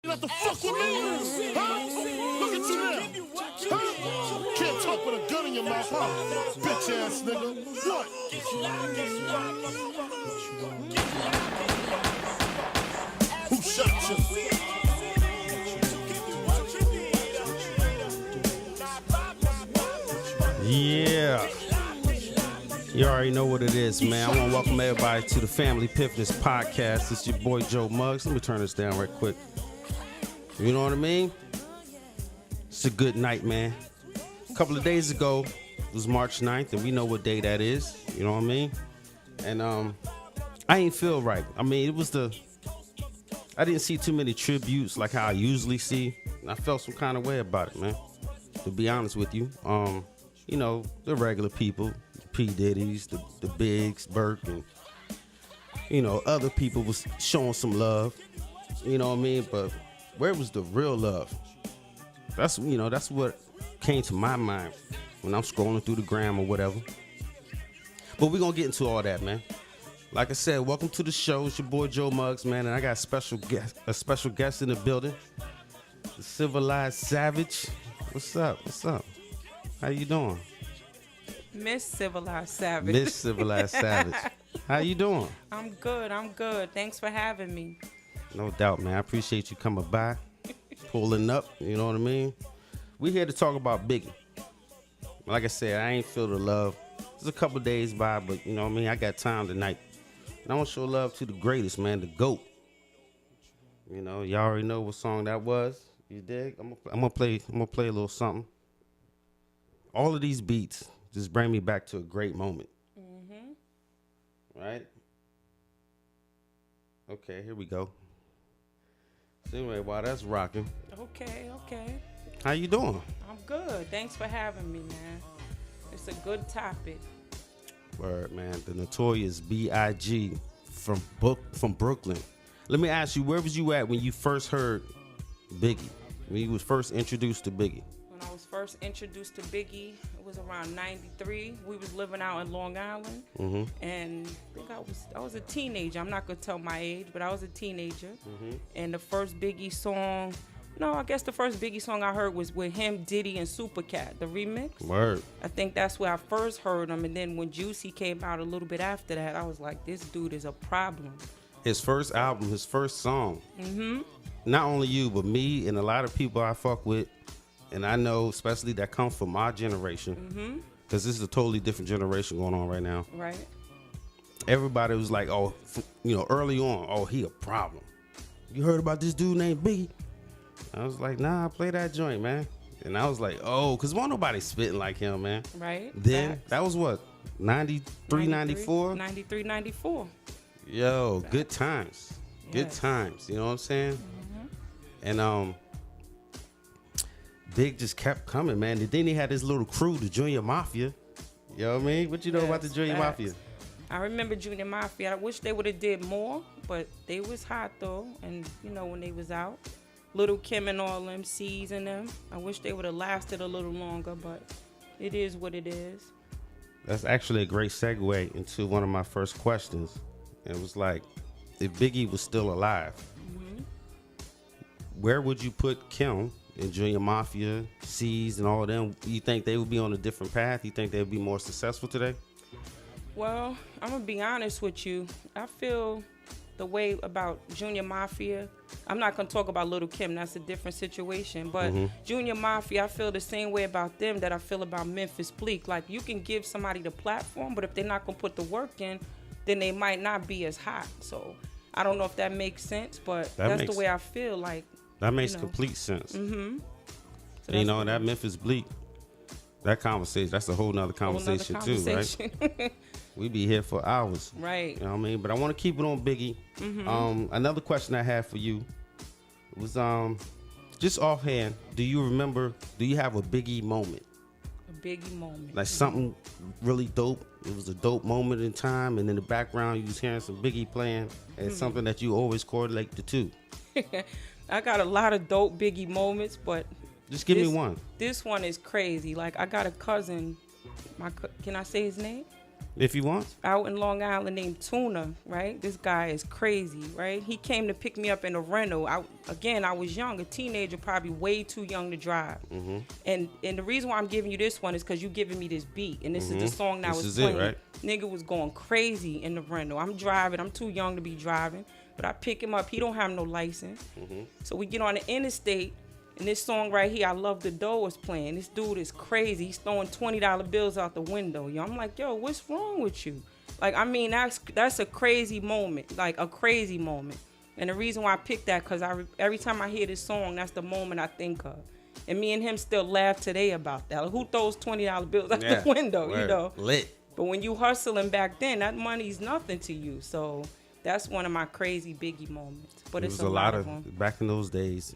Not the fuck with me, huh? Look at you now, huh? Can't talk with a gun in your mouth, huh? Bitch ass nigga. What? Who shot you? Yeah. You already know what it is, man. I want to welcome everybody to the Family Piffness podcast. It's your boy Joe Muggs. Let me turn this down right quick. You know what I mean? It's a good night, man. A couple of days ago, it was March 9th, and we know what day that is. You know what I mean? And I ain't feel right. I mean, I didn't see too many tributes like how I usually see. And I felt some kind of way about it, man. To be honest with you. You know, the regular people, the P. Diddy's, the Biggs, Burke, and, you know, other people was showing some love. You know what I mean? But where was the real love? That's what came to my mind when I'm scrolling through the gram or whatever. But we're going to get into all that, man. Like I said, welcome to the show. It's your boy Joe Muggs, man, and I got a special guest in the building. The Civilized Savage. What's up? How you doing? Miss Civilized Savage. Miss Civilized Savage. How you doing? I'm good. Thanks for having me. No doubt, man. I appreciate you coming by, pulling up, you know what I mean? We here to talk about Biggie. Like I said, I ain't feel the love. It's a couple days by, but you know what I mean? I got time tonight. And I want to show love to the greatest, man, the GOAT. You know, y'all already know what song that was. You dig? I'm gonna play a little something. All of these beats just bring me back to a great moment. Mm-hmm. Right? Okay, here we go. So anyway, while that's rocking. Okay. How you doing? I'm good. Thanks for having me, man. It's a good topic. Word, man. The notorious B.I.G. from Brooklyn. Let me ask you, where was you at when you first heard Biggie? When you was first introduced to Biggie? When I was first introduced to Biggie, it was around 93. We was living out in Long Island. Mm-hmm. And I think I was a teenager. I'm not going to tell my age, but I was a teenager. Mm-hmm. And the first Biggie song, I guess the first Biggie song I heard was with him, Diddy, and Supercat, the remix. Word. I think that's where I first heard him. And then when Juicy came out a little bit after that, I was like, this dude is a problem. His first album, his first song. Mm-hmm. Not only you, but me and a lot of people I fuck with, and I know especially that come from my generation, because this is a totally different generation going on right now. Right. Everybody was like, early on, he a problem. You heard about this dude named Biggie? I was like, nah, play that joint, man. And I was like, because won't nobody spitting like him, man. Right. Then, Facts. that was what, 93, 94? 93, 94. Yo, Facts. good times. Yes. Good times, you know what I'm saying? Mm-hmm. And Big just kept coming, man. And then he had his little crew, the Junior Mafia. You know what I mean? What you know about the Junior Mafia? I remember Junior Mafia. I wish they would have did more, but they was hot though. And when they was out, Little Kim and all them C's and them. I wish they would have lasted a little longer, but it is what it is. That's actually a great segue into one of my first questions. It was like, if Biggie was still alive, where would you put Kim and Junior Mafia, C's, and all of them? You think they would be on a different path? You think they would be more successful today? Well, I'm going to be honest with you. I feel the way about Junior Mafia. I'm not going to talk about Little Kim. That's a different situation. But Junior Mafia, I feel the same way about them that I feel about Memphis Bleak. Like, you can give somebody the platform, but if they're not going to put the work in, then they might not be as hot. So I don't know if that makes sense, but that's the way I feel. Like, that makes complete sense. Mm-hmm. So and that Memphis Bleak, that conversation, that's a whole nother conversation too, right? We be here for hours. Right. You know what I mean? But I want to keep it on Biggie. Mm-hmm. Another question I had for you was just offhand, do you have a Biggie moment? A Biggie moment. Like something really dope. It was a dope moment in time, and in the background you was hearing some Biggie playing, and something that you always correlate the two. I got a lot of dope Biggie moments, but just give me one. This one is crazy. Like, I got a cousin. Can I say his name? If you want. out in Long Island named Tuna, right? This guy is crazy, right? He came to pick me up in a rental. I was young, a teenager, probably way too young to drive. Mm-hmm. And the reason why I'm giving you this one is because you giving me this beat, and this is the song that This was is playing. it, right? Nigga was going crazy in the rental. I'm driving. I'm too young to be driving, but I pick him up. He don't have no license. So we get on the interstate. And this song right here, I Love the Dough, is playing. This dude is crazy. He's throwing $20 bills out the window. Yo, I'm like, yo, what's wrong with you? Like, I mean, that's a crazy moment. Like, a crazy moment. And the reason why I picked that, because every time I hear this song, that's the moment I think of. And me and him still laugh today about that. Like, who throws $20 bills out the window, you know? Lit. But when you hustling back then, that money's nothing to you. So that's one of my crazy Biggie moments. But It it's was a lot of them. them. Back in those days.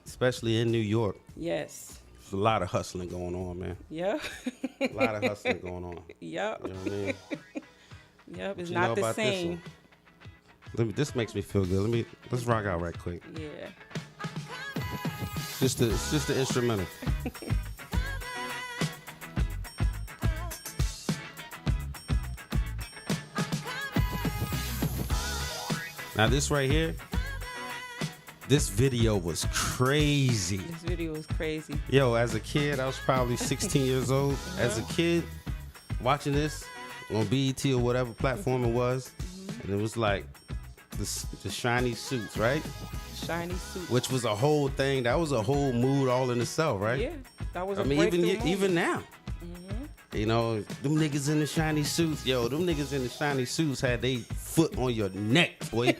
Especially in New York. Yes. There's a lot of hustling going on, man. Yeah. A lot of hustling going on. Yep. You know what I mean? Yep. It's You not know the about this same. one? This makes me feel good. Let's rock out right quick. Yeah. It's just the instrumental. Now this right here, this video was crazy. This video is crazy. Yo, as a kid, I was probably 16 years old. As a kid, watching this on BET or whatever platform it was, and it was like the shiny suits, right? Shiny suit. Which was a whole thing. That was a whole mood all in itself, right? Yeah. That was a I mean, breakthrough moment. even now, you know, them niggas in the shiny suits, yo, them niggas in the shiny suits had they foot on your neck, boy.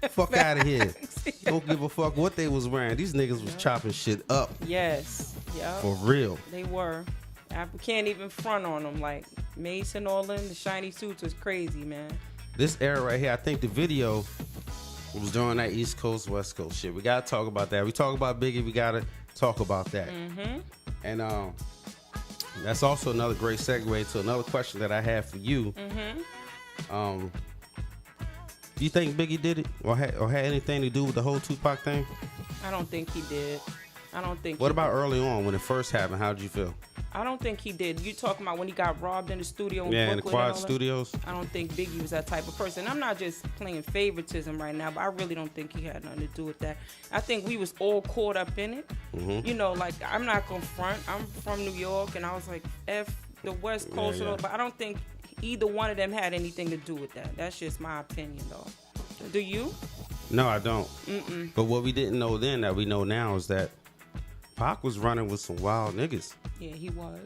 Fuck out of here. Don't give a fuck what they was wearing. These niggas was chopping shit up. Yes. Yep. For real. They were. I can't even front on them. Like, Mason all in the shiny suits was crazy, man. This era right here, I think the video was during that East Coast, West Coast shit. We gotta talk about that. We talk about Biggie, we gotta talk about that. And that's also another great segue to another question that I have for you. Do you think Biggie did it or had anything to do with the whole Tupac thing? I don't think he did. I don't think. What about early on when it first happened? How did you feel? I don't think he did. You talking about when he got robbed in the studio in Yeah, Brooklyn in the and Quad all that? Studios. I don't think Biggie was that type of person. I'm not just playing favoritism right now, but I really don't think he had nothing to do with that. I think we was all caught up in it. You know, like, I'm not gonna front. I'm from New York, and I was like, F the West Coast, Yeah, yeah. but I don't think either one of them had anything to do with that. That's just my opinion, though. Do you? No, I don't. But what we didn't know then that we know now is that Pac was running with some wild niggas. Yeah, he was.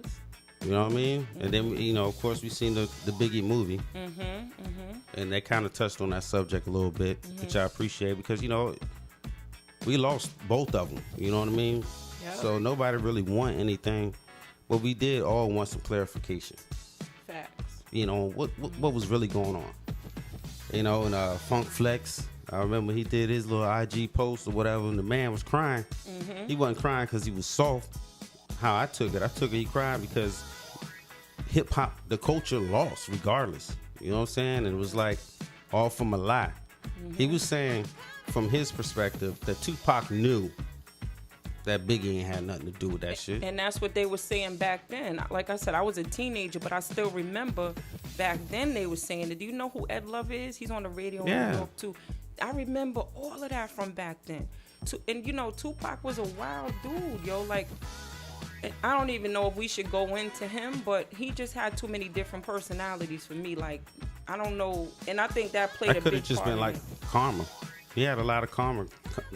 You know what I mean? And then, you know, of course, we seen the Biggie movie. And they kind of touched on that subject a little bit, which I appreciate because, you know, we lost both of them. You know what I mean? Yep. So nobody really want anything. But we did all want some clarification. Facts. You know, what was really going on. You know, and Funk Flex, I remember he did his little IG post or whatever, and the man was crying. He wasn't crying because he was soft. How I took it he cried because hip hop, the culture lost regardless. You know what I'm saying? And it was like all from a lie. He was saying from his perspective that Tupac knew that Biggie ain't had nothing to do with that shit. And that's what they were saying back then. Like I said, I was a teenager, but I still remember back then they were saying that. Do you know who Ed Love is? He's on the radio in New York too. I remember all of that from back then. And you know, Tupac was a wild dude, yo. Like, I don't even know if we should go into him, but he just had too many different personalities for me. Like, I don't know, and I think that played a big part. That could have just been like karma. He had a lot of karma,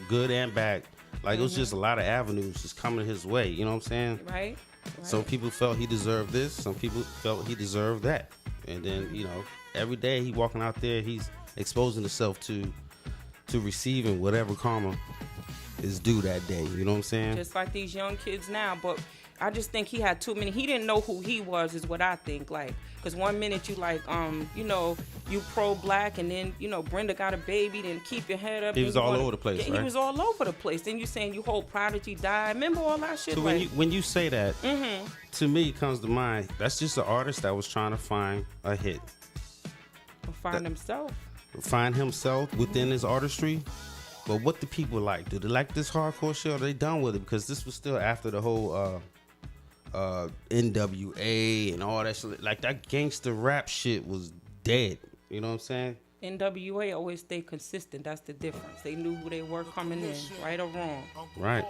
good and bad. Like, it was just a lot of avenues just coming his way. You know what I'm saying? Right. Some people felt he deserved this. Some people felt he deserved that. And then, you know, every day he walking out there, he's exposing himself to receiving whatever karma is due that day. You know what I'm saying? Just like these young kids now, but I just think he had too many. He didn't know who he was, is what I think. Like, because one minute you like, you know, you pro-black, and then, you know, Brenda got a baby, then keep your head up. He was all over the place, yeah, right? He was all over the place. Then you saying you hope Prodigy died. Remember all that shit? So like, when you say that, to me it comes to mind, that's just an artist that was trying to find a hit. find himself. Find himself within his artistry. But what do people like? Do they like this hardcore shit, or are they done with it? Because this was still after the whole NWA and all that shit. Like that gangster rap shit was dead. You know what I'm saying? NWA always stay consistent. That's the difference. They knew who they were coming in, right or wrong. Right.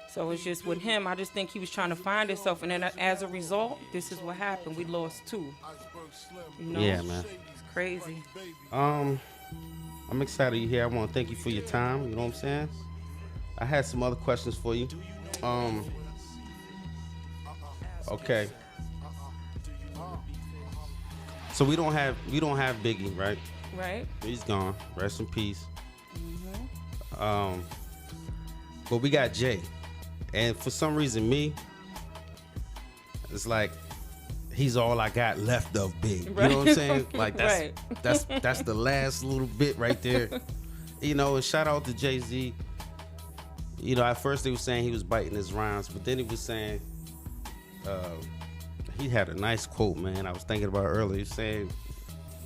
So it's just with him, I just think he was trying to find himself, and then as a result, this is what happened. We lost 2. You know? Yeah, man. It's crazy. I'm excited you're here. I want to thank you for your time. You know what I'm saying? I had some other questions for you. Okay. So we don't have Biggie, right? Right. He's gone. Rest in peace. But we got Jay, and for some reason, it's like he's all I got left of Big. Right. You know what I'm saying? Like Right. that's the last little bit right there. You know, and shout out to Jay-Z. You know, at first they were saying he was biting his rhymes, but then he was saying he had a nice quote, man. I was thinking about it earlier. He was saying,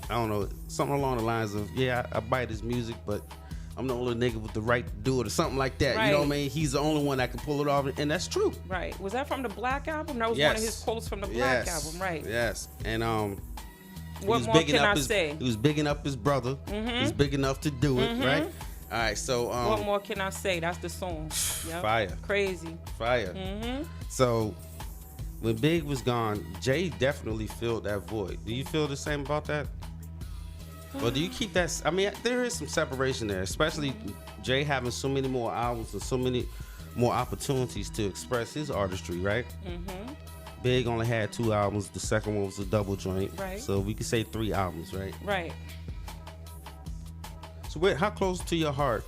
I don't know, something along the lines of, yeah, I bite his music, but I'm the only nigga with the right to do it, or something like that. Right. You know what I mean? He's the only one that can pull it off, and that's true. Right. Was that from the Black album? That was one of his quotes from the Black album, right? Yes. And what more can I say? He was bigging up his brother. He's big enough to do it, right? All right, so what more can I say? That's the song. Yep. Fire. Crazy. Fire. So when Big was gone, Jay definitely filled that void. Do you feel the same about that? Or do you keep that? I mean, there is some separation there, especially Jay having so many more albums and so many more opportunities to express his artistry, right? Big only had 2 albums. The second one was a double joint. Right. So we could say 3 albums, right? Right. So how close to your heart,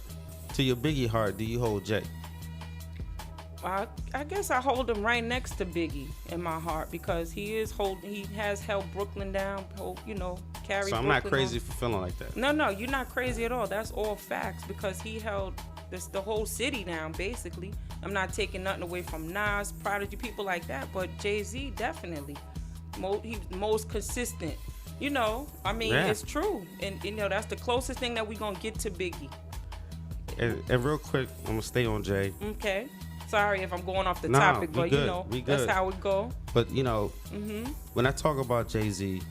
to your Biggie heart, do you hold Jay? I guess I hold him right next to Biggie in my heart, because he has held Brooklyn down, carried. So I'm Brooklyn not crazy on. for feeling like that. No, you're not crazy at all. That's all facts, because he held the whole city down, basically. I'm not taking nothing away from Nas, Prodigy, people like that, but Jay-Z definitely. He's most consistent. It's true. And, that's the closest thing that we're going to get to Biggie. And real quick, I'm going to stay on Jay. Okay. Sorry if I'm going off the topic, but that's how it go. But when I talk about Jay-Z,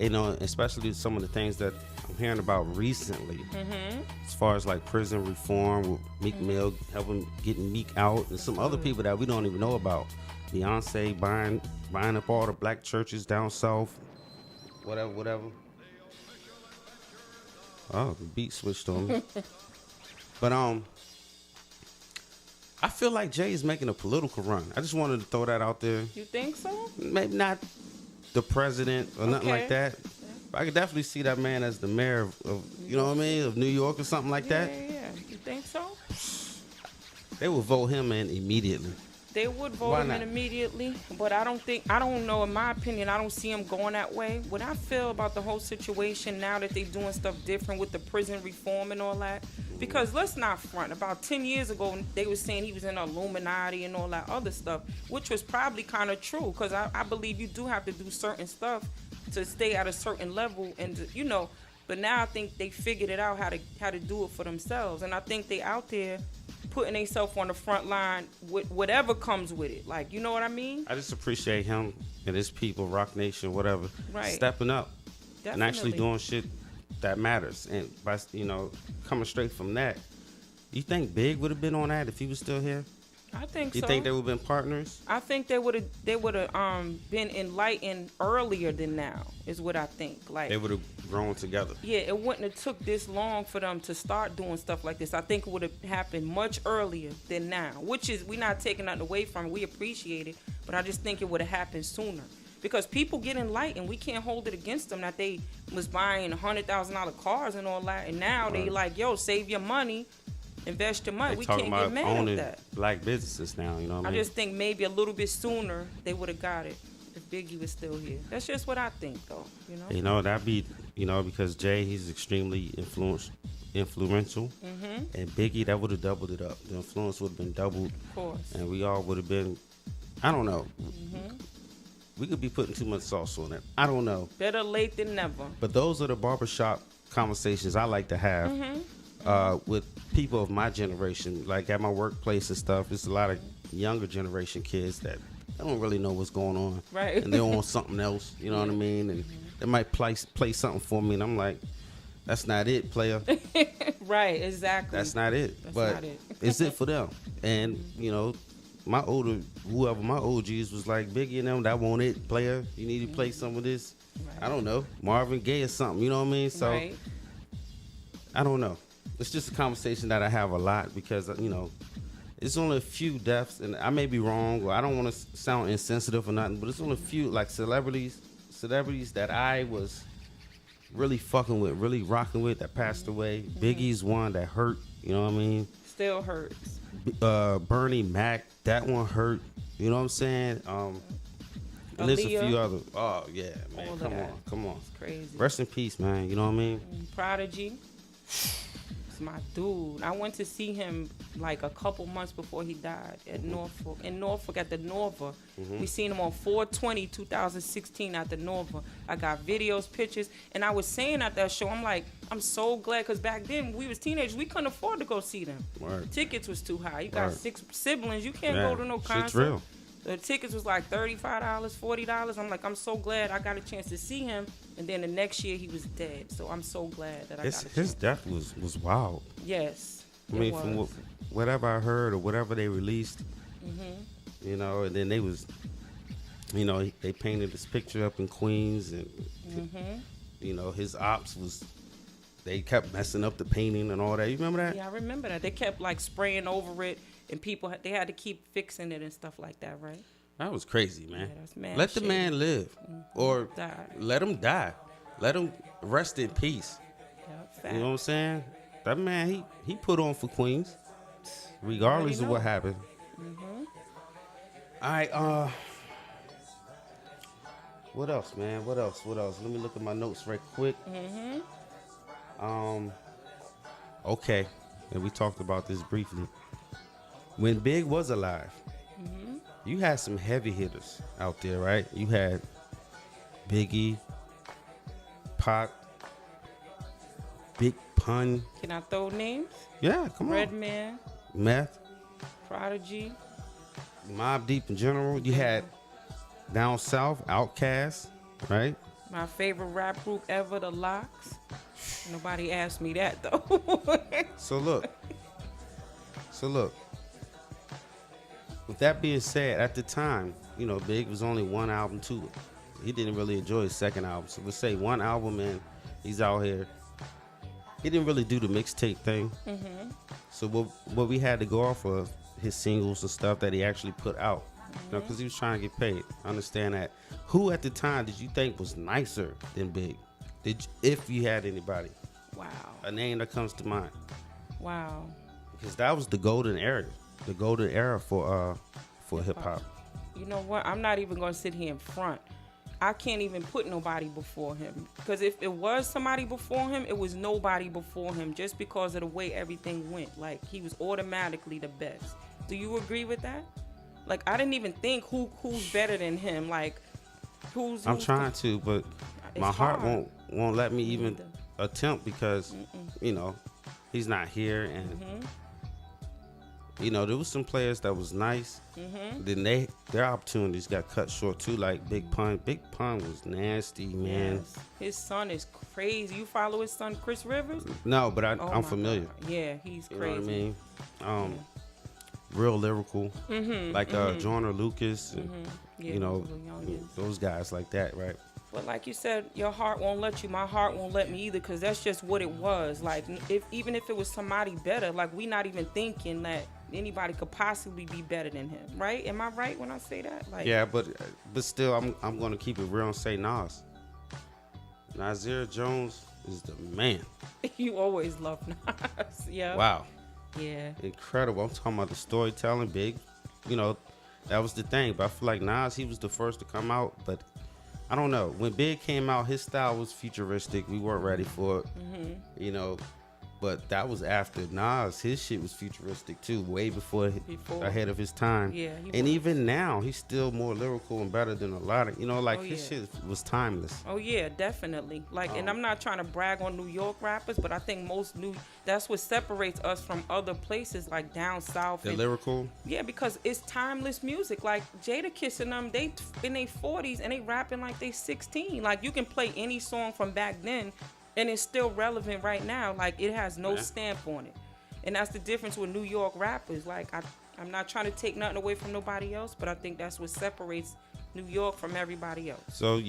especially some of the things that I'm hearing about recently, as far as like prison reform, with Meek Mill helping getting Meek out, and some other people that we don't even know about. Beyonce buying up all the black churches down south, whatever. Oh, the beat switched on me. But I feel like Jay is making a political run. I just wanted to throw that out there. You think so? Maybe not the president or nothing like that. But I could definitely see that man as the mayor of you know what I mean, of New York or something like that. Yeah. You think so? They would vote him in immediately. They would vote him in immediately, but I don't know, in my opinion, I don't see him going that way. What I feel about the whole situation now that they're doing stuff different with the prison reform and all that, because let's not front, about 10 years ago, they were saying he was in the Illuminati and all that other stuff, which was probably kind of true, because I believe you do have to do certain stuff to stay at a certain level, and but now I think they figured it out how to do it for themselves, and I think they out there putting themselves on the front line with whatever comes with it. Like, you know what I mean? I just appreciate him and his people, Rock Nation, whatever, stepping up and actually doing shit that matters. And by coming straight from that, you think Big would have been on that if he was still here? I think so. You think they would have been partners? I think they would have been enlightened earlier than now, is what I think. Like, they would have grown together. Yeah, it wouldn't have took this long for them to start doing stuff like this. I think it would have happened much earlier than now, which is, we're not taking nothing away from it. We appreciate it, but I just think it would have happened sooner. Because people get enlightened. We can't hold it against them that they was buying $100,000 cars and all that, and now they like, yo, save your money. Invest your money. We can't get mad at that. Black businesses now, you know what I mean? I just think maybe a little bit sooner they would have got it if Biggie was still here. That's just what I think, though. That'd be, because Jay, he's extremely influential, and Biggie, that would have doubled it up. The influence would have been doubled, of course, and we all would have been, I don't know. We could be putting too much sauce on it. I don't know. Better late than never. But those are the barbershop conversations I like to have. with people of my generation, like at my workplace and stuff. It's a lot of younger generation kids that don't really know what's going on, right? And they want something else, you know what I mean? And they might play something for me, and I'm like, that's not it, player. Right, exactly. That's not it. But not it. It's it for them. And you know, whoever my OGs was like, Biggie and them, that won't it, player. You need to play some of this. Right. I don't know, Marvin Gaye or something. You know what I mean? So right. I don't know. It's just a conversation that I have a lot because you know, it's only a few deaths, and I may be wrong, or I don't want to sound insensitive or nothing, but it's only a few like celebrities that I was really fucking with, really rocking with that passed away. Biggie's one that hurt. You know what I mean? Still hurts. Bernie Mac, that one hurt. You know what I'm saying? And there's a few other. Oh yeah, man. Come on. It's crazy. Rest in peace, man. You know what I mean? Prodigy. It's my dude. I went to see him like a couple months before he died at Norfolk. In Norfolk at the Nova. We seen him on 4/20/2016 at the Nova. I got videos, pictures, and I was saying at that show, I'm like, I'm so glad, because back then we was teenagers, we couldn't afford to go see them. Word. Tickets was too high. You got 6 siblings, you can't Man, go to no concert. shit's real. The tickets was like $35, $40. I'm like, I'm so glad I got a chance to see him. And then the next year he was dead. So I'm so glad that I got a chance. His death was wild. Yes. I mean, from whatever I heard or whatever they released, you know, and then they was, you know, they painted this picture up in Queens, and you know, his ops was, they kept messing up the painting and all that. You remember that? Yeah, I remember that. They kept like spraying over it, and people, they had to keep fixing it and stuff like that, right? That was crazy, man. Yeah, that's mad let shit. the man live, or let him die. Let him rest in peace. Yeah, you know what I'm saying? That man, he put on for Queens, regardless of what happened. All right, what else, man? What else? Let me look at my notes right quick. Okay, and we talked about this briefly. When Big was alive, you had some heavy hitters out there, right? You had Biggie, Pac, Big Pun. Can I throw names? Yeah, come on. Redman, Meth, Prodigy, Mobb Deep in general. You had down south, Outkast, right? my favorite rap group ever, The Lox. Nobody asked me that though. So look. With that being said, at the time, you know, Big was only one album to it. He didn't really enjoy his second album. So let's say one album, and he's out here. He didn't really do the mixtape thing. So what we had to go off of his singles and stuff that he actually put out, you know, because he was trying to get paid. I understand that. Who at the time did you think was nicer than Big? If you had anybody? Wow. A name that comes to mind. Wow. Because that was the golden era. The golden era for hip hop. You know what? I'm not even gonna sit here in front. I can't even put nobody before him, because if it was somebody before him, it was nobody before him, just because of the way everything went. Like, he was automatically the best. Do you agree with that? Like, I didn't even think who's better than him. Like, who's I'm trying to, but my heart hard. won't let me even attempt, because you know, he's not here, and you know, there was some players that was nice. Then their opportunities got cut short too, like Big Pun. Big Pun was nasty, man. Yes. His son is crazy. You follow his son, Chris Rivers? No, but I'm familiar. God. Yeah, he's crazy. You know what I mean? Real lyrical, like Joyner Lucas, and, Yeah, you know, those guys like that, right? But like you said, your heart won't let you. My heart won't let me either, because that's just what it was. Like, even if it was somebody better, like, we not even thinking that anybody could possibly be better than him, right? Am I right when I say that? Like, yeah, but still, I'm gonna keep it real and say Nas. Nasir Jones is the man. You always love Nas. Yeah. Wow. Yeah. Incredible. I'm talking about the storytelling, Big. You know, that was the thing. But I feel like Nas, he was the first to come out. But I don't know. When Big came out, his style was futuristic. We weren't ready for it. You know, But that was after Nas. His shit was futuristic too, way before ahead of his time. Yeah, and even now, he's still more lyrical and better than a lot of, his shit was timeless. Oh yeah, definitely. Like, and I'm not trying to brag on New York rappers, but I think that's what separates us from other places like down south. The lyrical. Yeah, because it's timeless music. Like Jadakiss and them, they in their 40s and they rapping like they 16. Like you can play any song from back then. And it's still relevant right now. Like, it has no stamp on it. And that's the difference with New York rappers. Like, I'm not trying to take nothing away from nobody else, but I think that's what separates New York from everybody else. So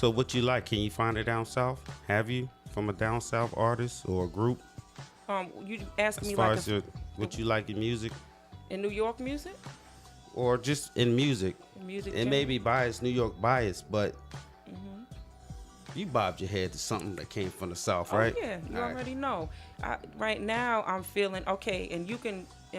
what you like? Can you find it down south? Have you? From a down south artist or a group? You ask me as far like as what you like in music? In New York music? Or just in music. It may be biased, New York biased, but you bobbed your head to something that came from the South, right? Oh, yeah, you already know. Right now, I'm feeling, okay, and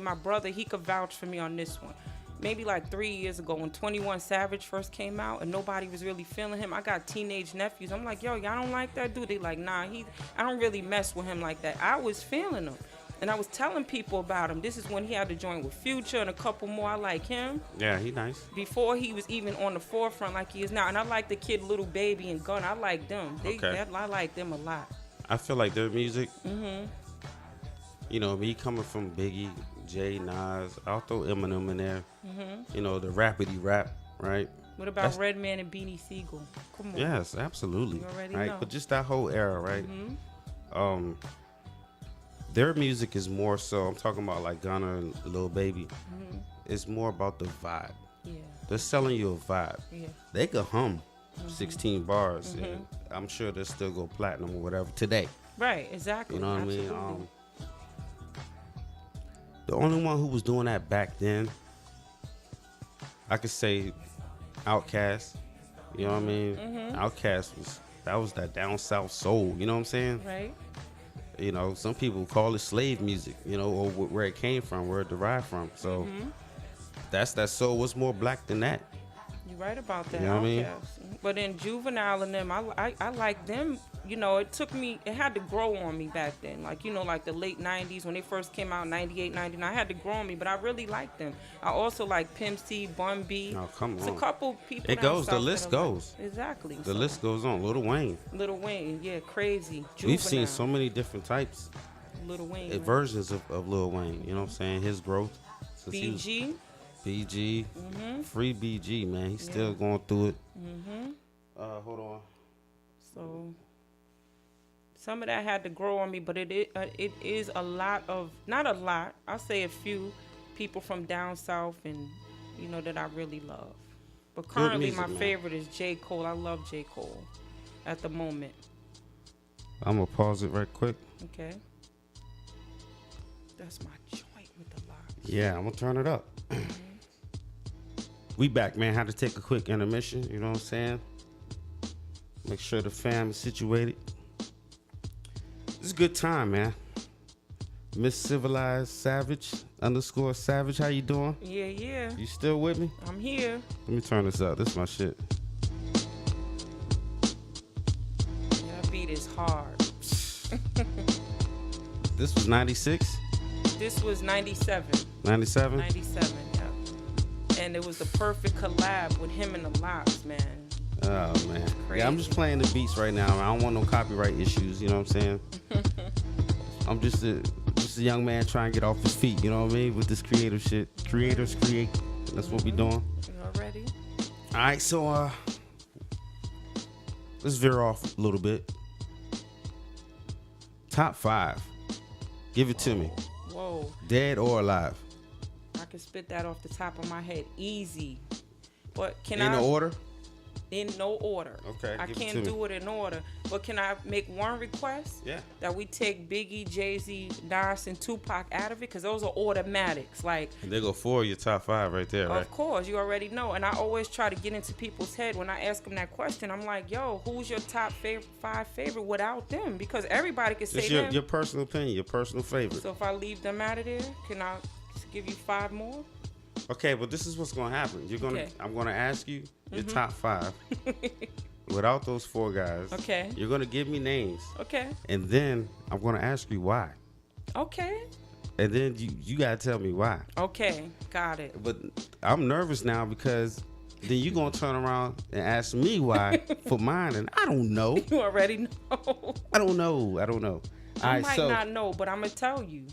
my brother, he could vouch for me on this one. Maybe like 3 years ago when 21 Savage first came out and nobody was really feeling him, I got teenage nephews. I'm like, yo, y'all don't like that dude? They like, nah, I don't really mess with him like that. I was feeling him. And I was telling people about him. This is when he had to join with Future and a couple more. I like him. Yeah, he nice. Before he was even on the forefront like he is now. And I like the Kid Little Baby and Gun. I like them. I like them a lot. I feel like their music, me coming from Biggie, Jay, Nas, I'll throw Eminem in there. The rapidy rap, right? What about Redman and Beanie Siegel? Come on. Yes, absolutely. You already know. But just that whole era, right? Their music is more so, I'm talking about like Gunna and Lil Baby. It's more about the vibe. Yeah. They're selling you a vibe. Yeah. They could hum 16 bars and I'm sure they'll still go platinum or whatever today. Right, exactly. You know what I mean? The only one who was doing that back then, I could say Outkast. You know what I mean? Outkast was that down south soul. You know what I'm saying? Right. Some people call it slave music, or where it came from, where it derived from. So that's that soul. What's more black than that? You're right about that. You know what I mean? But in Juvenile and them, I like them. It had to grow on me back then. Like, like the late 90s when they first came out, 98, 99, I had to grow on me, but I really liked them. I also like Pimp C, Bun B. Oh, come on. It's a couple people. It goes, the list goes. Exactly. The list goes on. Lil Wayne, yeah, crazy. Juvenile. We've seen so many different types. Lil Wayne. Versions of Lil Wayne, you know what I'm saying? His growth. BG. Free BG, man. He's still going through it. Hold on. So some of that had to grow on me, but it is a lot of, not a lot, I'll say a few people from down south and that I really love. But currently my favorite is J. Cole. I love J. Cole at the moment. I'm gonna pause it right quick. Okay. That's my joint with the locks. Yeah, I'm gonna turn it up. We back, man. Had to take a quick intermission, you know what I'm saying? Make sure the fam is situated. It's a good time, man. Miss Civilized Savage _Savage, how you doing? Yeah. You still with me? I'm here. Let me turn this up. This is my shit. Yeah, that beat is hard. This was 96? This was 97. 97? 97, yeah. And it was the perfect collab with him and the Locks, man. Oh, man. Crazy. Yeah, I'm just playing the beats right now. I don't want no copyright issues, you know what I'm saying? I'm just a young man trying to get off his feet, you know what I mean? With this creative shit. Creators create. That's what we doing. You already? All right, so let's veer off a little bit. Top 5. Give it to me. Whoa. Dead or alive? I can spit that off the top of my head. Easy. But can In order? In no order. Okay. I can't do it in order. But can I make one request? Yeah. That we take Biggie, Jay-Z, Nas, and Tupac out of it, because those are automatics. Like, and they go 4 your top 5 right there, right? Of course, you already know. And I always try to get into people's head when I ask them that question. I'm like, yo, who's your top 5 favorite without them? Because everybody can say them. Your personal opinion, your personal favorite. So if I leave them out of there, can I give you 5 more? Okay, but this is what's gonna happen. I'm gonna ask you your top 5 without those 4 guys. Okay. You're gonna give me names. Okay. And then I'm gonna ask you why. Okay. And then you gotta tell me why. Okay. Got it. But I'm nervous now because then you're gonna turn around and ask me why for mine, and I don't know. You already know. I don't know. I might not know, but I'm gonna tell you.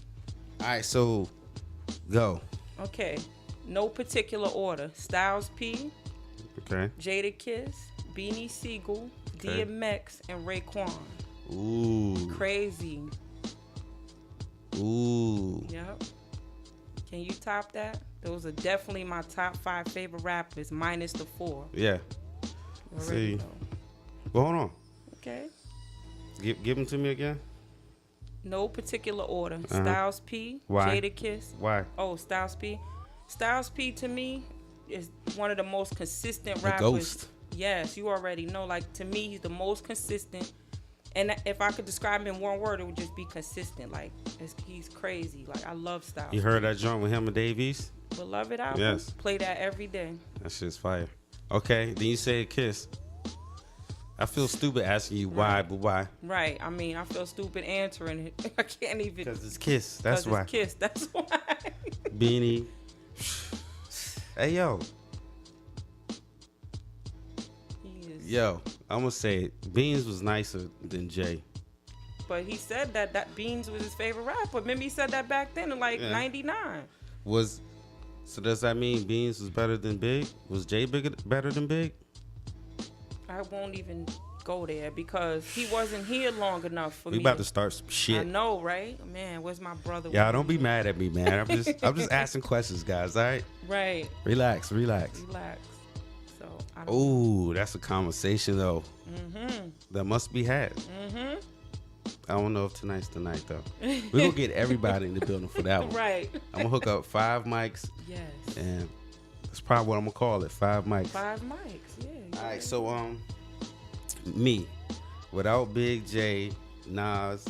All right, so go. Okay. No particular order. Styles P, Okay. Jada Kiss, Beanie Siegel, Okay. DMX, and Raekwon. Ooh. Crazy. Ooh. Yep. Can you top that? Those are definitely my top 5 favorite rappers, minus the 4. Yeah. You already See. know. Well, hold on. Okay. Give them to me again. No particular order. Styles P, Why? Jada Kiss. Why? Oh, Styles P. Styles P to me is one of the most consistent The rappers. Ghost. Yes, you already know. Like, to me, he's the most consistent. And if I could describe him in one word, it would just be consistent. Like, he's crazy. Like, I love Styles. You heard that joint with him and Dave East? Beloved album? Yes. Play that every day. That shit's fire. Okay, then you say Kiss. I feel stupid asking you why, but why? Right. I mean, I feel stupid answering it. I can't even. Because it's Kiss. That's 'cause why. It's Kiss. That's why. Beanie. Hey, yo. He is. Yo, I'm going to say it. Beans was nicer than Jay. But he said that Beans was his favorite rapper. Remember, he said that back then in like Yeah. 99. So does that mean Beans was better than Big? Was Jay better than Big? I won't even go there because he wasn't here long enough for me. We about to start some shit. I know, right? Man, where's my brother? Y'all don't be mad at me, man. I'm just asking questions, guys. All right, Right. relax. Relax. So I don't. Ooh, that's a conversation though. Mhm. That must be had. Mhm. I don't know if tonight's the night though. We gonna get everybody in the building for that one. Right. I'm gonna hook up 5 mics, Yes. and that's probably what I'm gonna call it. 5 mics. 5 mics. Yeah. All right, so me, without Big J, Nas,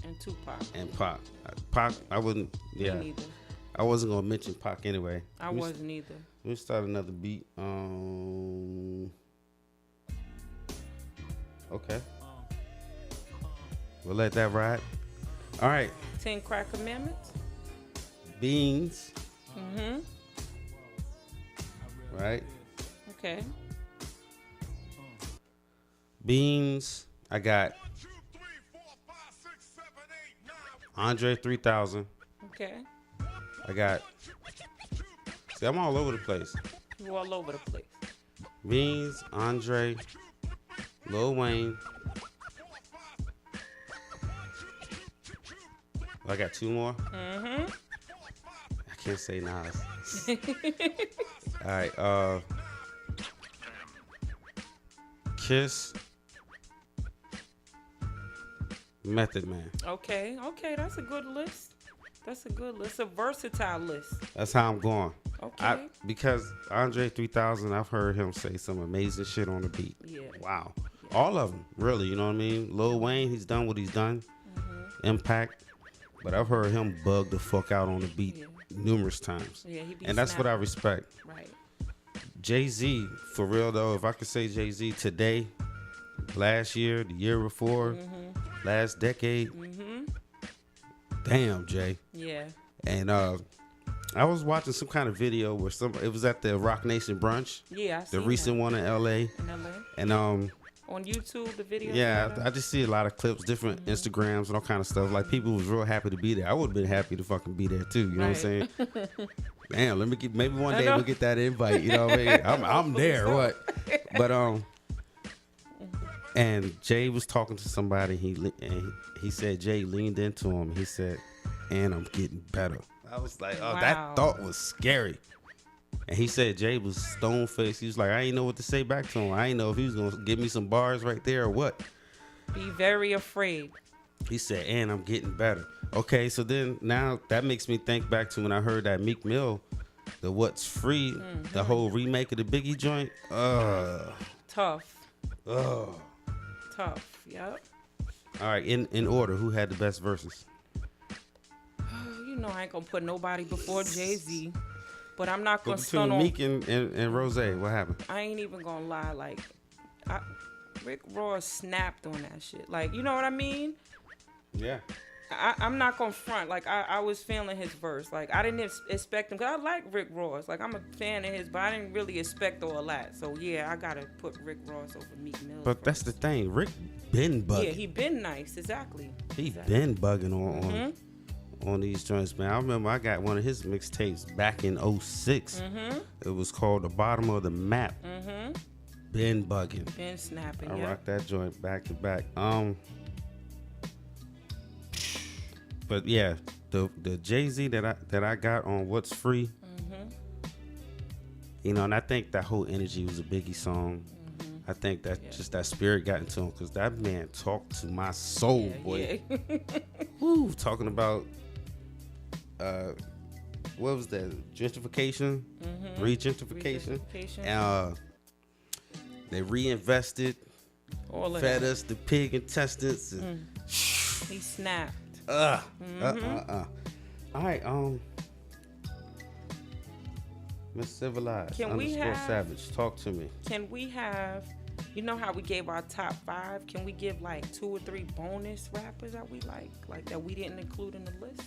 And Tupac. and Pac. Pac, I wouldn't. Yeah, Me neither. I wasn't gonna mention Pac anyway. I wasn't either. Let me start another beat. Okay. We'll let that ride. All right. 10 Crack Commandments. Beans. Mhm. Right. Okay. Beans. I got Andre 3000. Okay. I got. See, I'm all over the place. You all over the place. Beans, Andre, Lil Wayne. I got 2 more. Mhm. I can't say Nas. All right. Kiss. Method Man. Okay. Okay. That's a good list. That's a good list. A versatile list. That's how I'm going. Okay. Because Andre 3000, I've heard him say some amazing shit on the beat. Yeah. Wow. All of them, really. You know what I mean? Lil Wayne, he's done what he's done. Impact. But I've heard him bug the fuck out on the beat numerous times. Yeah, he be And that's what I snapping. respect. Right. Jay-Z, for real though, if I could say Jay-Z today, last year, the year before, last decade, damn, Jay. Yeah. And I was watching some kind of video where it was at the Rock Nation brunch, Yeah. I the seen recent that one in LA. in LA. And On YouTube, the video. yeah, I just see a lot of clips, different Instagrams and all kind of stuff. Like people was real happy to be there. I would have been happy to fucking be there too. You know what I'm saying? Damn, maybe one day we'll get that invite. You know what I mean? I'm there. What? But and Jay was talking to somebody. He said Jay leaned into him. He said, "And I'm getting better." I was like, oh, Wow. that thought was scary. And he said Jay was stone faced. He was like, I ain't know what to say back to him. I ain't know if he was gonna give me some bars right there or what. Be very afraid. He said, and I'm getting better. Okay, so then now that makes me think back to when I heard that Meek Mill, the What's Free, the whole remake of the Biggie joint. Tough. All Tough. Yep. right, in order, who had the best verses? You know I ain't gonna put nobody before Jay-Z, but I'm not But gonna stun between on. Meek and Rose, what happened? I ain't even gonna lie. Like, Rick Ross snapped on that shit. Like, you know what I mean? Yeah. I'm not gonna front. Like, I was feeling his verse. Like, I didn't expect him, because I like Rick Ross. Like, I'm a fan of his, but I didn't really expect all that. So, yeah, I gotta put Rick Ross over Meek Mill. But that's the thing. Rick been bugging. Yeah, he been nice. Exactly. He been bugging on these joints, man. I remember I got one of his mixtapes back in 06. It was called The Bottom of the Map. Been bugging. Been snapping, I rocked that joint back to back. But yeah, the Jay-Z that I got on What's Free, you know, and I think that whole energy was a Biggie song. I think that just that spirit got into him, because that man talked to my soul, boy. Yeah. Woo, talking about what was that? Gentrification, regentrification, and they reinvested, all of fed that. us the pig intestines. And He snapped. All right, Miss Civilized, Can we _ have- Savage, talk to me. Can we have, you know how we gave our top 5? Can we give like 2 or 3 bonus rappers that we like that we didn't include in the list?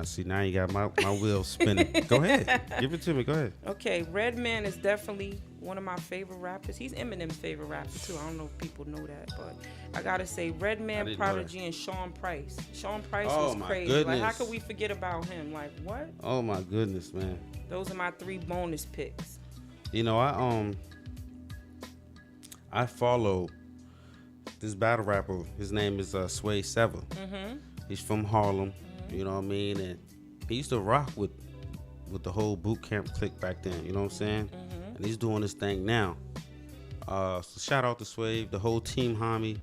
See, now you got my wheels spinning. Go ahead, give it to me. Go ahead. Okay, Redman is definitely one of my favorite rappers. He's Eminem's favorite rapper too. I don't know if people know that, but I gotta say Redman, Prodigy, and Sean Price. Sean Price was crazy. Goodness. Like, how could we forget about him? Like, what? Oh my goodness, man. Those are my 3 bonus picks. You know, I follow this battle rapper. His name is Sway Sever. He's from Harlem. You know what I mean? And he used to rock with the whole boot camp clique back then. You know what I'm saying? And he's doing this thing now. So shout out to Sway, the whole team, homie,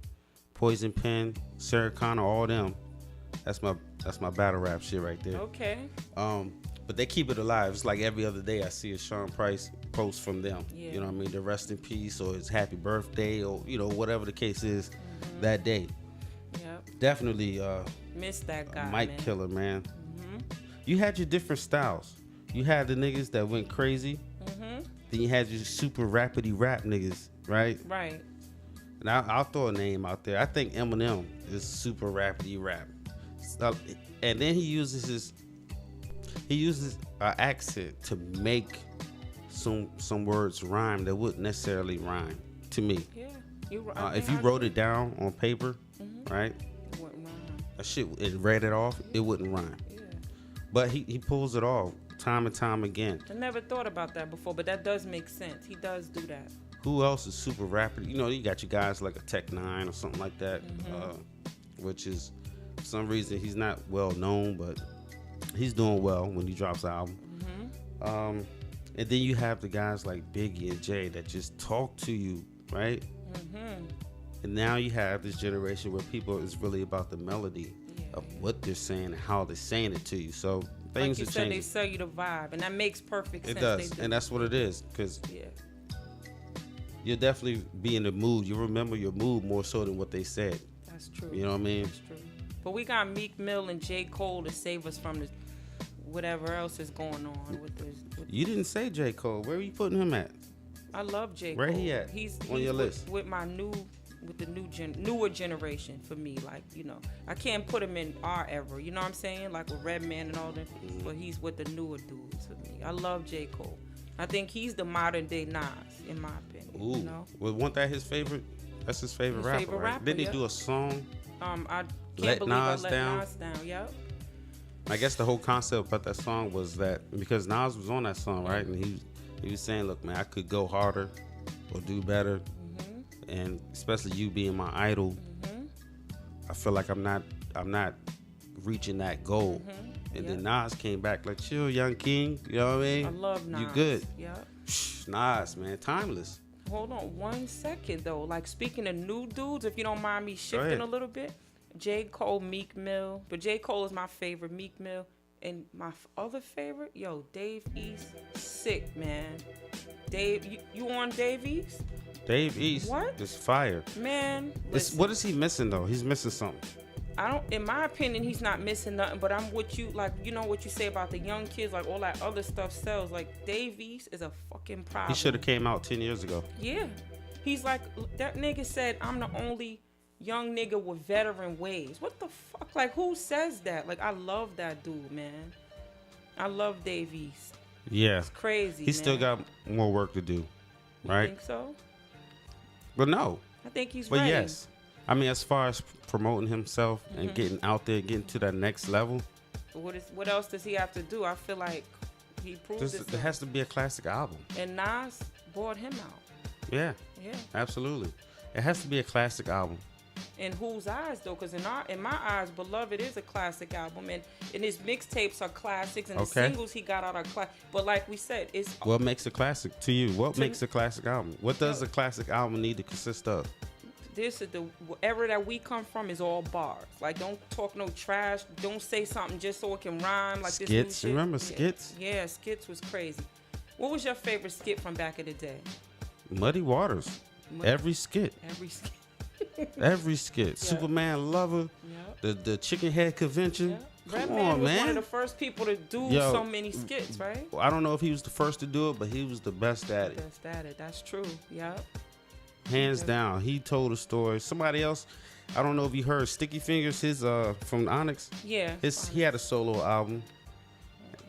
Poison Pen, Sarah Connor, all them. That's my battle rap shit right there. Okay. But they keep it alive. It's like every other day I see a Sean Price post from them. Yeah. You know what I mean? The rest in peace, or his happy birthday, or, you know, whatever the case is that day. Yep. Definitely Miss that guy, Mike man. Killer, man. You had your different styles. You had the niggas that went crazy. Then you had your super rapidy rap niggas, right? Right. And I'll throw a name out there. I think Eminem is super rapidy rap. And then he uses an accent to make some words rhyme that wouldn't necessarily rhyme to me. Yeah. If you wrote it down on paper, right? It wouldn't rhyme. A shit, it read it off, it wouldn't rhyme. Yeah. But he pulls it off time and time again. I never thought about that before, but that does make sense. He does do that. Who else is super rapid? You know, you got your guys like a Tech 9 or something like that, which is, for some reason, he's not well known, but he's doing well when he drops an album. And then you have the guys like Biggie and Jay that just talk to you, right? And now you have this generation where people is really about the melody of what they're saying and how they're saying it to you. So things like you are said, changing. they sell you the vibe, and that makes perfect sense. It does, They do. and that's what it is, because you'll definitely be in the mood. You remember your mood more so than what they said. That's true. You know what I mean? That's true. But we got Meek Mill and J. Cole to save us from the whatever else is going on with this. You didn't say J. Cole. Where are you putting him at? I love J. Where Cole. he at He's on your with, list? with the newer generation for me. Like, you know, I can't put him in our era. You know what I'm saying? Like with Redman and all them. But he's with the newer dudes for me. I love J. Cole. I think he's the modern day Nas, in my opinion. Ooh. You know? Well, wasn't that his favorite? That's his favorite His rapper, favorite right? rapper, Didn't he yeah. do a song? I can't Let believe Nas I let Down? Nas down. Yep. I guess the whole concept about that song was that because Nas was on that song, right? And he was saying, look, man, I could go harder or do better. And especially you being my idol, I feel like I'm not reaching that goal. And then Nas came back like, chill, young king. You know what I mean? I love Nas. You good. Yep. Nas, man, timeless. Hold on 1 second though. Like, speaking of new dudes, if you don't mind me shifting a little bit, J. Cole, Meek Mill, but J. Cole is my favorite. Meek Mill, and my other favorite, Dave East, sick man. Dave, you on Dave East? Dave East What? is fire. Man, What is he missing though? He's missing something. in my opinion, he's not missing nothing, but I'm with you. Like, you know what you say about the young kids, like all that other stuff sells. Like, Dave East is a fucking problem. He should have came out 10 years ago. Yeah. He's like, that nigga said, I'm the only young nigga with veteran ways. What the fuck? Like, who says that? Like, I love that dude, man. I love Dave East. Yeah. It's crazy, He still got more work to do, right? You think so? But no. I think he's But ready. yes. I mean, as far as promoting himself and getting out there, getting to that next level. What else does he have to do? I feel like he proved it. There has to be a classic album. And Nas bought him out. Yeah. Yeah. Absolutely. It has to be a classic album. In whose eyes, though? Because in my eyes, Beloved is a classic album. And his mixtapes are classics. And the singles he got out are classic. But like we said, it's... What makes a classic to you? What makes a classic album? What does a classic album need to consist of? This is the wherever that we come from is all bars. Like, don't talk no trash. Don't say something just so it can rhyme. Like skits. This new shit. Remember skits? Yeah, skits was crazy. What was your favorite skit from back in the day? Muddy Waters. Every skit. Every skit. Every skit. Yeah. Superman Lover. Yeah. The Chicken Head Convention. Yeah. Come Redman on, was man. one of the first people to do so many skits, right? I don't know if he was the first to do it, but he was the best at it. Best at it. That's true. Yep. Hands down. He told a story. Somebody else, I don't know if you heard Sticky Fingers, his from Onyx. Yeah. He had a solo album.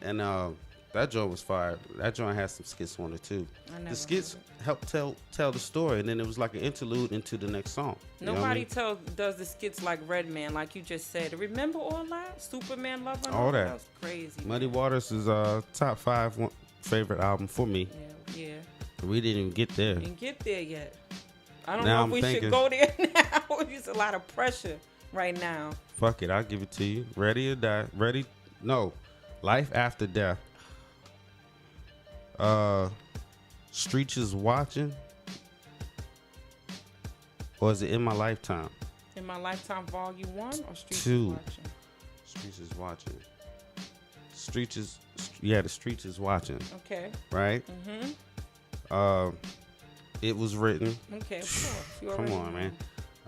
And that joint was fire. That joint has some skits on it too. The skits helped tell the story, and then it was like an interlude into the next song. Nobody does the skits like Redman, like you just said. Remember all that? Superman Lover? All that. That was crazy. Muddy Waters is top 5 favorite album for me. Yeah. We didn't even get there. Didn't get there yet. I don't Now know if we should go there now. It's a lot of pressure right now. Fuck it, I'll give it to you. Ready or Die. Life After Death. Streets is Watching. Or is it In My Lifetime? In My Lifetime Volume 1 or Streets 2. is Watching? Streets is Watching. The Streets is Watching. Okay. Right? Mm-hmm. It Was Written. Okay, of course. You Come already on,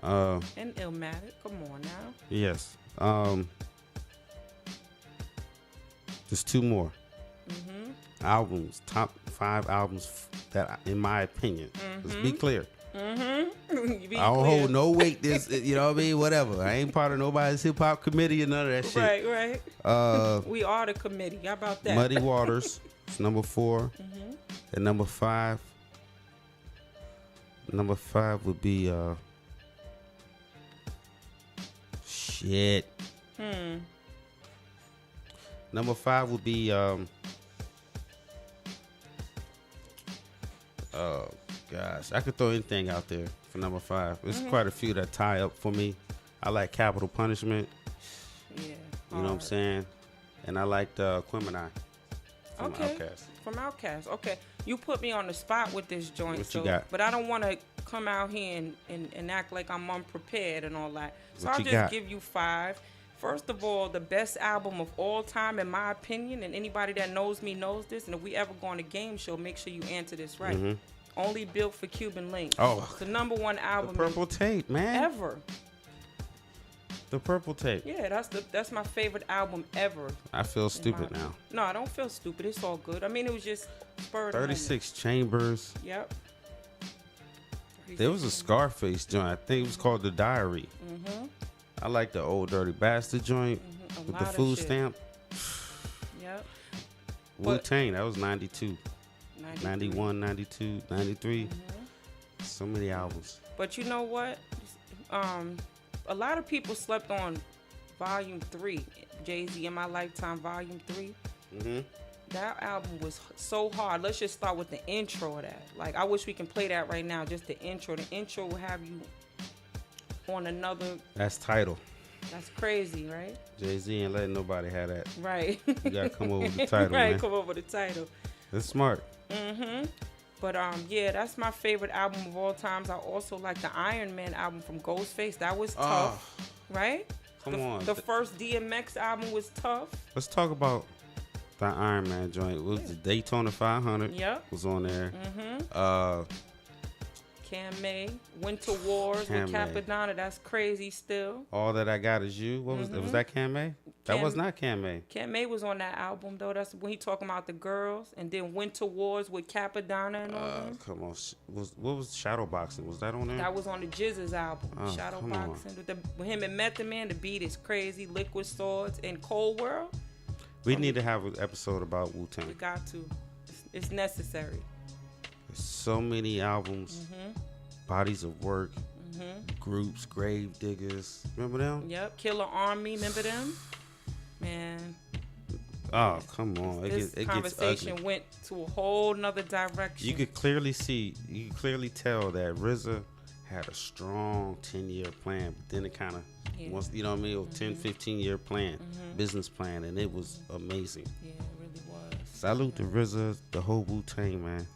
know. man. And Illmatic. Come on now. Yes. There's 2 more. Albums, top 5 albums that, in my opinion, let's be clear. I don't hold no weight. This, you know what I mean? Whatever. I ain't part of nobody's hip hop committee or none of that shit. Right. We are the committee. How about that? Muddy Waters, it's number 4, and number 5. Number 5 would be shit. Number 5 would be oh gosh, I could throw anything out there for number 5. There's quite a few that tie up for me. I like Capital Punishment. Yeah. You know what I'm saying? And I liked Quimini from Outkast. From Outkast. Okay. You put me on the spot with this joint. What you got? But I don't want to come out here and act like I'm unprepared and all that. So What I'll you just got? give you 5. First of all, the best album of all time, in my opinion, and anybody that knows me knows this, and if we ever go on a game show, make sure you answer this right. Only Built for Cuban Links. Oh. It's the number 1 album The Purple Tape, man. ever. The Purple Tape. Yeah, that's my favorite album ever. I feel stupid now. No, I don't feel stupid. It's all good. I mean, it was just spurred. 36 Chambers. Yep. There was a Scarface joint. I think it was called The Diary. I like the Old Dirty Bastard joint with the food stamp. Yep. Wu-Tang, that was 92. 91, 92, 93. So many albums. But you know what? A lot of people slept on Volume 3, Jay-Z In My Lifetime Volume 3. That album was so hard. Let's just start with the intro of that. Like, I wish we can play that right now, just the intro. The intro will have you on another... That's Title. That's crazy, right? Jay-Z ain't letting nobody have that. Right. You gotta come over with the title, right, man. come over the title. That's smart. But yeah, that's my favorite album of all times. I also like the Iron Man album from Ghostface. That was tough, right? Come on. The first DMX album was tough. Let's talk about that Iron Man joint. It was the Daytona 500. Yep. Was on there. Cam May, Winter Wars Cam with May. Capadonna. That's crazy still. All That I Got Is You. What was that? Was that Cam May? That was not Cam'May. Cam'May was on that album though. That's when he talking about the girls, and then Winter Wars with Capadonna and all that. Come on, what was Shadowboxing? Was that on there? That was on the Jizz's album, Oh, Shadowboxing. With him and Method Man, the beat is crazy. Liquid Swords and Cold World. We need to have an episode about We Wu-Tang. got to. It's necessary. There's so many albums, bodies of work, groups, Grave Diggers. Remember them? Yep. Killer Army. Remember them? Man. Oh, come on. This It gets conversation ugly. went to a whole nother direction. You could clearly tell that RZA had a strong 10-year plan, but then it kind of, once you know what I mean, a 10, 15-year plan, business plan, and it was amazing. Yeah, it really was. Salute to RZA, the whole Wu-Tang, man.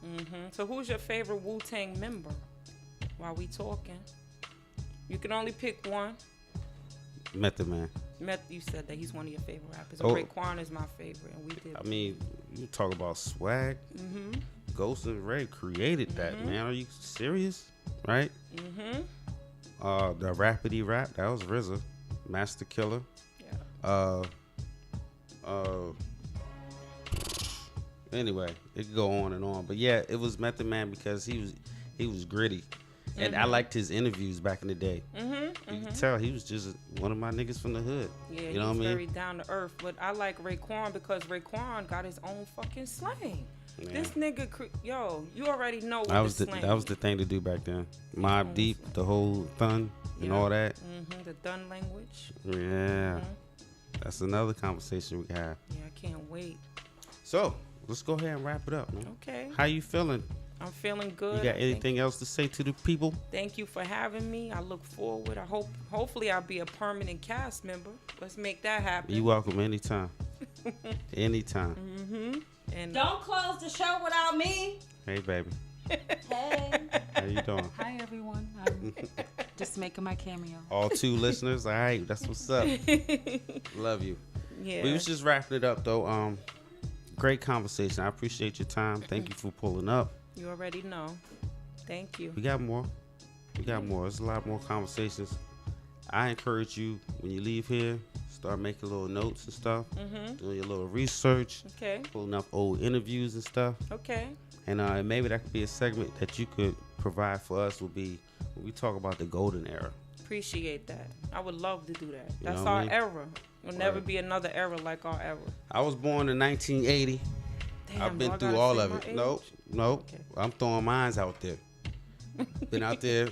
So who's your favorite Wu-Tang member while we talking? You can only pick one. Method Man. You said that he's one of your favorite rappers. Oh. Raekwon is my favorite, and we did. I mean, you talk about swag. Ghost and Ray created that, man. Are you serious? Right? The Rapidy Rap, that was RZA. Master Killer. Yeah. Anyway, it could go on and on, but yeah, it was Method Man because he was gritty, and I liked his interviews back in the day. You could tell he was just one of my niggas from the hood. Yeah, you know what I mean? very down to earth. But I like Raekwon because Raekwon got his own fucking slang. Yeah. This nigga, you already know what That was slang. that was the thing to do back then. Mob Deep, the whole thun and all that. The dun language. Yeah, that's another conversation we can have. Yeah, I can't wait. So let's go ahead and wrap it up, man. Okay. How you feeling? I'm feeling good. You got anything else to say to the people? Thank you for having me. I look forward. Hopefully I'll be a permanent cast member. Let's make that happen. You welcome anytime. Anytime. And Don't close the show without me. Hey, baby. Hey. How you doing? Hi, everyone. I'm just making my cameo. All 2 listeners. All right, that's what's up. Love you. yeah. We was just wrapping it up though. Great conversation. I appreciate your time. Thank you for pulling up. You already know. Thank you. We got more. There's a lot more conversations. I encourage you when you leave here, start making little notes and stuff, doing your little research, Okay. pulling up old interviews and stuff. Okay. And maybe that could be a segment that you could provide for us. Would be when we talk about the golden era. Appreciate that. I would love to do that. You That's know what I our mean? era. There'll never Right. be another era like our era. I was born in 1980. Damn, I've do been I through gotta all say of my it. age? Nope. Okay. I'm throwing mines out there. Been out there.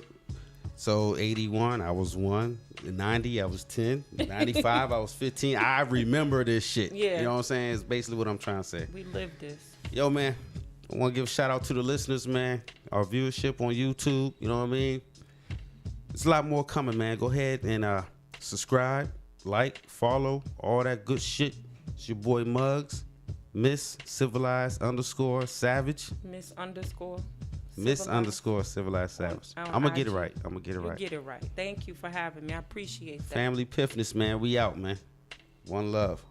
So 81, I was 1. In 90, I was 10. 95, I was 15. I remember this shit. Yeah. You know what I'm saying? It's basically what I'm trying to say. We live this. Yo, man, I want to give a shout out to the listeners, man. Our viewership on YouTube. You know what I mean? There's a lot more coming, man. Go ahead and subscribe, like, follow, all that good shit. It's your boy Muggs. Miss Civilized _ Savage. Miss _ Miss Civilized. _ Civilized Savage. On I'm gonna get it IG. right. I'm gonna get it You right. get it right. Thank you for having me. I appreciate that. Family Piffness, man. We out, man. One love.